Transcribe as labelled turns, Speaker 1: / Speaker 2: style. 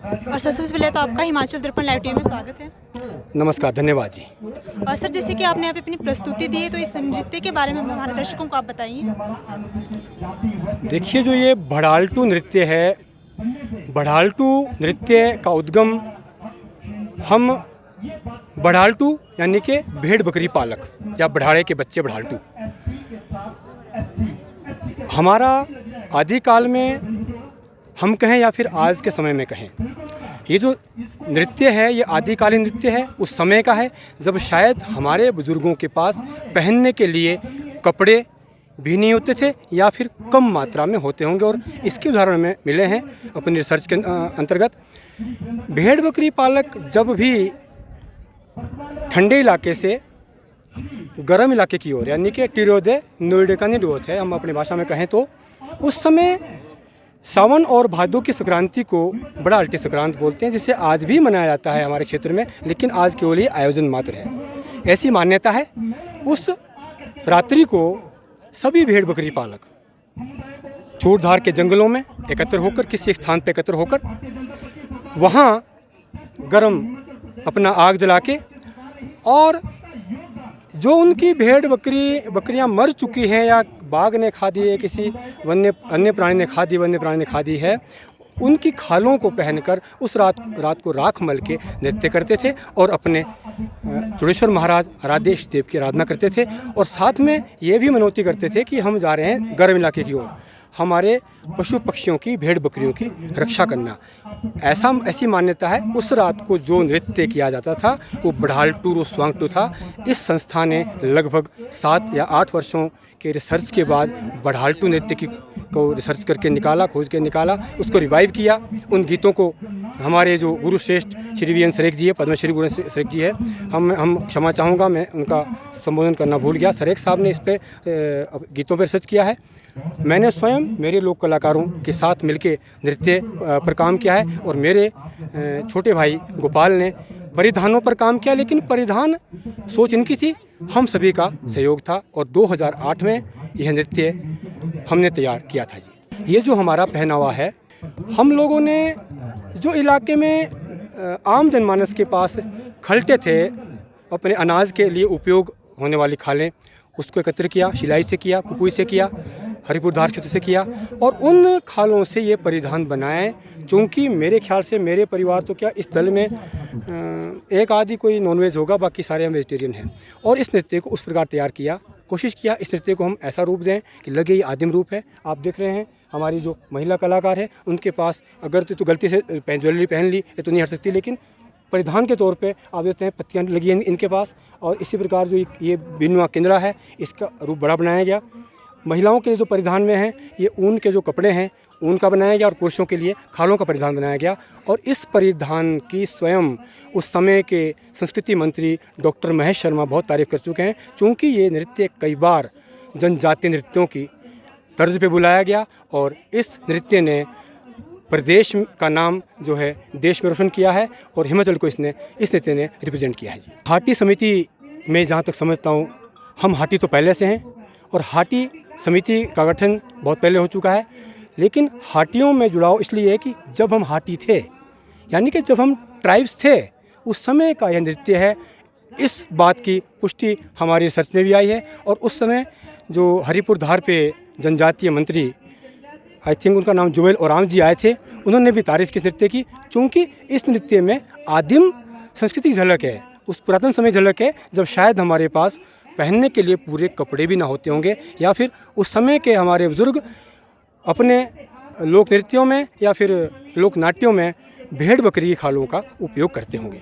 Speaker 1: और सबसे पहले तो आपका हिमाचल दर्पण लाइव टीवी में स्वागत है।
Speaker 2: नमस्कार, धन्यवाद जी।
Speaker 1: और सर, जैसे कि आपने यहाँ पे अपनी प्रस्तुति दी है, तो इस नृत्य के बारे में हमारे दर्शकों को आप बताइए।
Speaker 2: देखिए, जो ये भड़ालटू नृत्य है, भड़ालटू नृत्य का उद्गम हम बढ़ालटू यानी कि भेड़ बकरी पालक या बढ़ाड़े के बच्चे बढ़ालटू, हमारा आदिकाल में हम कहें या फिर आज के समय में कहें, ये जो नृत्य है ये आदिकालीन नृत्य है। उस समय का है जब शायद हमारे बुज़ुर्गों के पास पहनने के लिए कपड़े भी नहीं होते थे या फिर कम मात्रा में होते होंगे, और इसके उदाहरण में मिले हैं अपनी रिसर्च के अंतर्गत। भेड़ बकरी पालक जब भी ठंडे इलाके से गर्म इलाके की ओर यानी कि टिरोदे नोएडे का निर्वत है, हम अपनी भाषा में कहें तो, उस समय सावन और भादों की संक्रांति को बढ़ालटी संक्रांत बोलते हैं, जिसे आज भी मनाया जाता है हमारे क्षेत्र में, लेकिन आज केवल ये आयोजन मात्र है। ऐसी मान्यता है। उस रात्रि को सभी भेड़ बकरी पालक चूड़धार के जंगलों में एकत्र होकर, किसी एक स्थान पर एकत्र होकर, वहाँ गर्म अपना आग जला के, और जो उनकी भेड़ बकरियां मर चुकी हैं या बाघ ने खा दी है, किसी अन्य प्राणी ने खा दी है, उनकी खालों को पहनकर उस रात को राख मल के नृत्य करते थे और अपने चुड़ेश्वर महाराज आराध्य इष्ट देव की आराधना करते थे। और साथ में ये भी मनौती करते थे कि हम जा रहे हैं गर्म इलाके की ओर, हमारे पशु पक्षियों की, भेड़ बकरियों की रक्षा करना। ऐसी मान्यता है। उस रात को जो नृत्य किया जाता था वो बढ़ालटू रो स्वांगटू था। इस संस्था ने लगभग 7 या 8 वर्षों के रिसर्च के बाद बढ़ालटू नृत्य को रिसर्च करके निकाला, खोज के निकाला, उसको रिवाइव किया। उन गीतों को हमारे जो गुरु श्रेष्ठ श्री वी एन सरेख जी है, पद्मश्री गुरु सरेख जी है, हम क्षमा चाहूँगा, मैं उनका संबोधन करना भूल गया। सरेख साहब ने इस पे गीतों पर रिसर्च किया है। मैंने स्वयं मेरे लोक कलाकारों के साथ मिलके नृत्य पर काम किया है, और मेरे छोटे भाई गोपाल ने परिधानों पर काम किया, लेकिन परिधान सोच इनकी थी, हम सभी का सहयोग था, और 2008 में यह नृत्य हमने तैयार किया था जी। ये जो हमारा पहनावा है, हम लोगों ने जो इलाके में आम जनमानस के पास खलटे थे, अपने अनाज के लिए उपयोग होने वाली खालें, उसको एकत्र किया, शिलाई से किया, कुपुई से किया, हरिपुर धार क्षेत्र से किया, और उन खालों से ये परिधान बनाए। चूँकि मेरे ख्याल से मेरे परिवार तो क्या, इस दल में एक आदि कोई नॉनवेज होगा, बाकी सारे हम वेजिटेरियन हैं, और इस नृत्य को उस प्रकार तैयार किया, कोशिश किया इस नृत्य को हम ऐसा रूप दें कि लगे ये आदिम रूप है। आप देख रहे हैं हमारी जो महिला कलाकार है, उनके पास अगर तो गलती से ज्वेलरी पहन ली ये तो नहीं हट सकती, लेकिन परिधान के तौर पे आप देखते हैं पत्तियाँ लगी हैं इनके पास, और इसी प्रकार जो ये बिनुआ केंद्रा है, इसका रूप बड़ा बनाया गया। महिलाओं के जो परिधान में हैं, ये ऊन के जो कपड़े हैं ऊन का बनाया गया, और पुरुषों के लिए खालों का परिधान बनाया गया। और इस परिधान की स्वयं उस समय के संस्कृति मंत्री डॉक्टर महेश शर्मा बहुत तारीफ़ कर चुके हैं, चूँकि ये नृत्य कई बार जनजातीय नृत्यों की तर्ज पे बुलाया गया, और इस नृत्य ने प्रदेश का नाम जो है देश में रोशन किया है, और हिमाचल को इस नृत्य ने रिप्रेजेंट किया है। हाटी समिति में जहाँ तक समझता हूँ, हम हाटी तो पहले से हैं, और हाटी समिति का गठन बहुत पहले हो चुका है, लेकिन हाटियों में जुड़ाव इसलिए है कि जब हम हाटी थे, यानी कि जब हम ट्राइब्स थे, उस समय का यह नृत्य है। इस बात की पुष्टि हमारी रिसर्च में भी आई है, और उस समय जो हरिपुर धार पे जनजातीय मंत्री, आई थिंक उनका नाम जुवेल ओराम जी आए थे, उन्होंने भी तारीफ़ की इस नृत्य की, चूँकि इस नृत्य में आदिम संस्कृति झलक है, उस पुरातन समय झलक है जब शायद हमारे पास पहनने के लिए पूरे कपड़े भी ना होते होंगे, या फिर उस समय के हमारे बुजुर्ग अपने लोक नृत्यों में या फिर लोक नाट्यों में भेड़ बकरी की खालों का उपयोग करते होंगे।